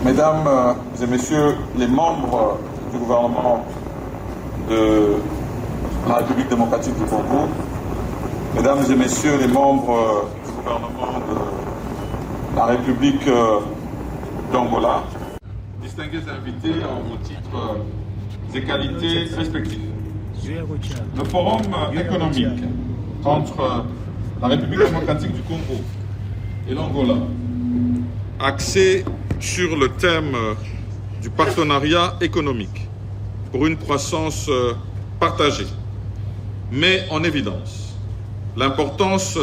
Mesdames et Messieurs les membres du gouvernement de la République démocratique du Congo, Mesdames et Messieurs les membres du gouvernement de la République d'Angola, distingués invités en vos titres et qualités respectives. Le forum économique entre la République démocratique du Congo et l'Angola, axé sur le thème du partenariat économique pour une croissance partagée, met en évidence l'importance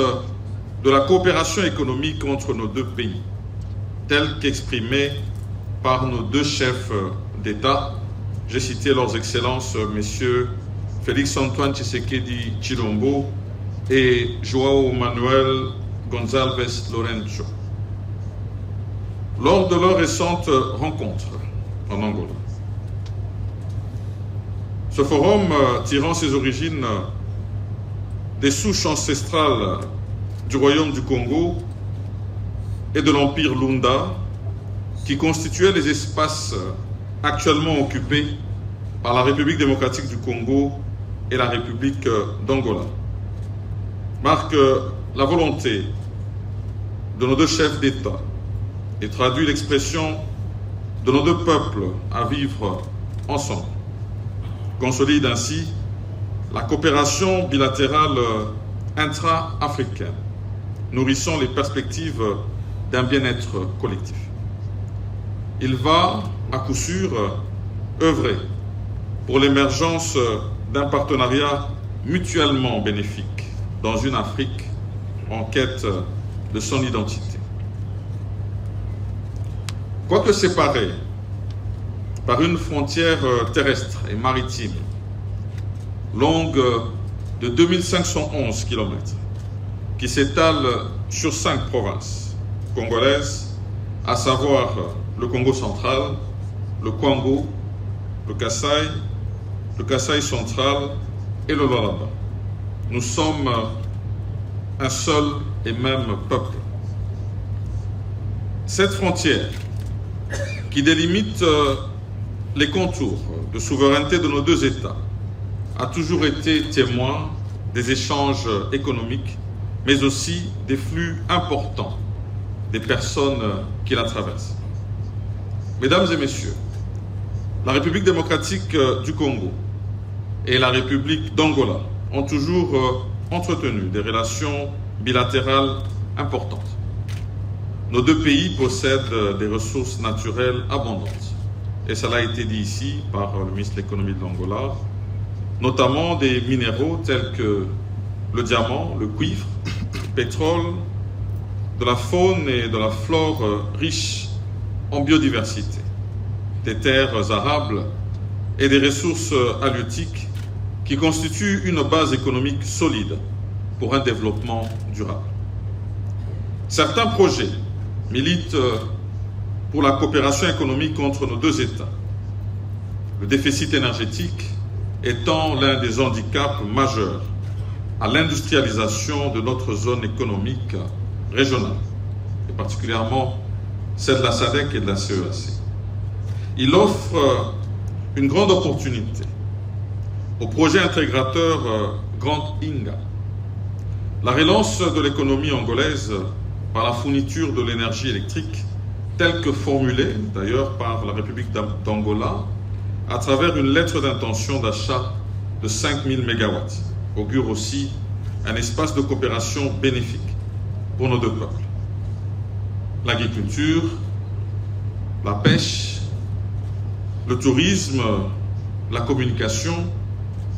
de la coopération économique entre nos deux pays, telle qu'exprimée par nos deux chefs d'État. J'ai cité leurs excellences, messieurs Félix-Antoine Tshisekedi Tshilombo et João Manuel Gonçalves Lourenço, lors de leur récente rencontre en Angola. Ce forum, tirant ses origines des souches ancestrales du royaume du Congo et de l'empire Lunda, qui constituaient les espaces actuellement occupés par la République démocratique du Congo et la République d'Angola, marque la volonté de nos deux chefs d'État et traduit l'expression de nos deux peuples à vivre ensemble. Consolide ainsi la coopération bilatérale intra-africaine, nourrissant les perspectives d'un bien-être collectif. Il va, à coup sûr, œuvrer pour l'émergence d'un partenariat mutuellement bénéfique dans une Afrique en quête de son identité. Quoique séparés par une frontière terrestre et maritime longue de 2511 km, qui s'étale sur 5 provinces congolaises, à savoir le Congo central, le Kwango, le Kasaï central et le Lualaba. Nous sommes un seul et même peuple. Cette frontière qui délimite les contours de souveraineté de nos deux États a toujours été témoin des échanges économiques, mais aussi des flux importants des personnes qui la traversent. Mesdames et Messieurs, la République démocratique du Congo et la République d'Angola ont toujours entretenu des relations bilatérales importantes. Nos deux pays possèdent des ressources naturelles abondantes, et cela a été dit ici par le ministre de l'économie de l'Angola, notamment des minéraux tels que le diamant, le cuivre, le pétrole, de la faune et de la flore riches en biodiversité, des terres arables et des ressources halieutiques qui constituent une base économique solide pour un développement durable. Certains projets militent pour la coopération économique entre nos deux États, le déficit énergétique étant l'un des handicaps majeurs à l'industrialisation de notre zone économique régionale, et particulièrement celle de la SADC et de la CEAC. Il offre une grande opportunité au projet intégrateur Grand Inga. La relance de l'économie angolaise par la fourniture de l'énergie électrique, telle que formulée d'ailleurs par la République d'Angola, à travers une lettre d'intention d'achat de 5000 MW, augure aussi un espace de coopération bénéfique pour nos deux peuples. L'agriculture, la pêche, le tourisme, la communication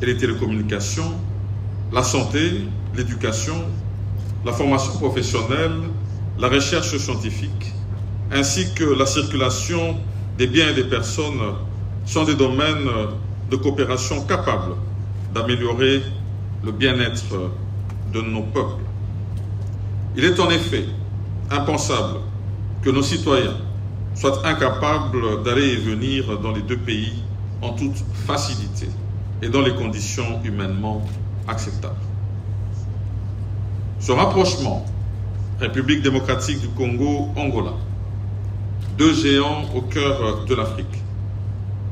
et les télécommunications, la santé, l'éducation, la formation professionnelle, la recherche scientifique, ainsi que la circulation des biens et des personnes sont des domaines de coopération capables d'améliorer le bien-être de nos peuples. Il est en effet impensable que nos citoyens soient incapables d'aller et venir dans les deux pays en toute facilité et dans les conditions humainement acceptables. Ce rapprochement, République démocratique du Congo-Angola, deux géants au cœur de l'Afrique,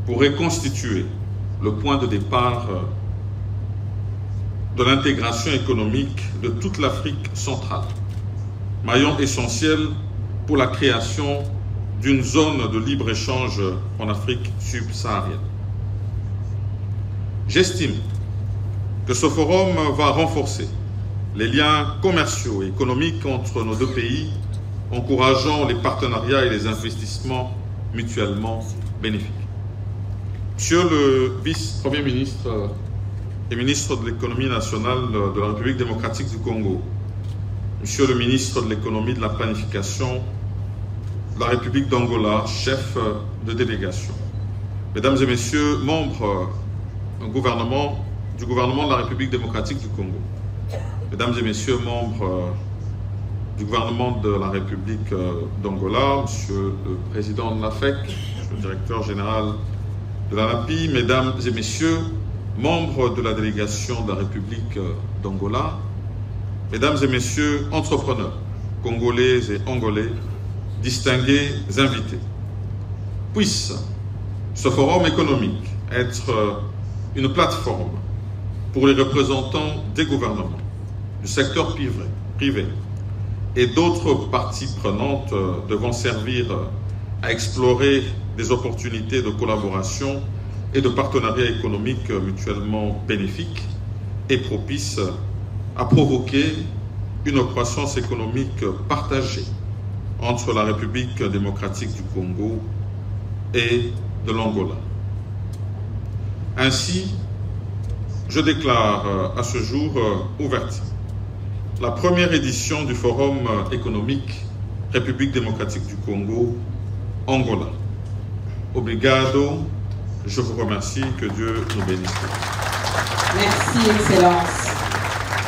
pourraient constituer le point de départ de l'intégration économique de toute l'Afrique centrale, maillon essentiel pour la création d'une zone de libre-échange en Afrique subsaharienne. J'estime que ce forum va renforcer les liens commerciaux et économiques entre nos deux pays, encourageant les partenariats et les investissements mutuellement bénéfiques. Monsieur le vice-premier ministre et ministre de l'économie nationale de la République démocratique du Congo, Monsieur le ministre de l'économie de la planification de la République d'Angola, chef de délégation, Mesdames et Messieurs, membres du gouvernement de la République démocratique du Congo, Mesdames et Messieurs, membres du gouvernement de la République d'Angola, Monsieur le président de l'AFEC, Monsieur le directeur général de l'ANAPI, Mesdames et Messieurs, membres de la délégation de la République d'Angola, Mesdames et Messieurs, entrepreneurs, Congolais et Angolais, distingués invités. Puisse ce forum économique être une plateforme pour les représentants des gouvernements, du secteur privé et d'autres parties prenantes devant servir à explorer des opportunités de collaboration et de partenariat économique mutuellement bénéfiques et propices à provoquer une croissance économique partagée entre la République démocratique du Congo et de l'Angola. Ainsi, je déclare à ce jour ouverte la première édition du Forum économique République démocratique du Congo, Angola. Obrigado, je vous remercie, que Dieu nous bénisse. Merci, Excellence.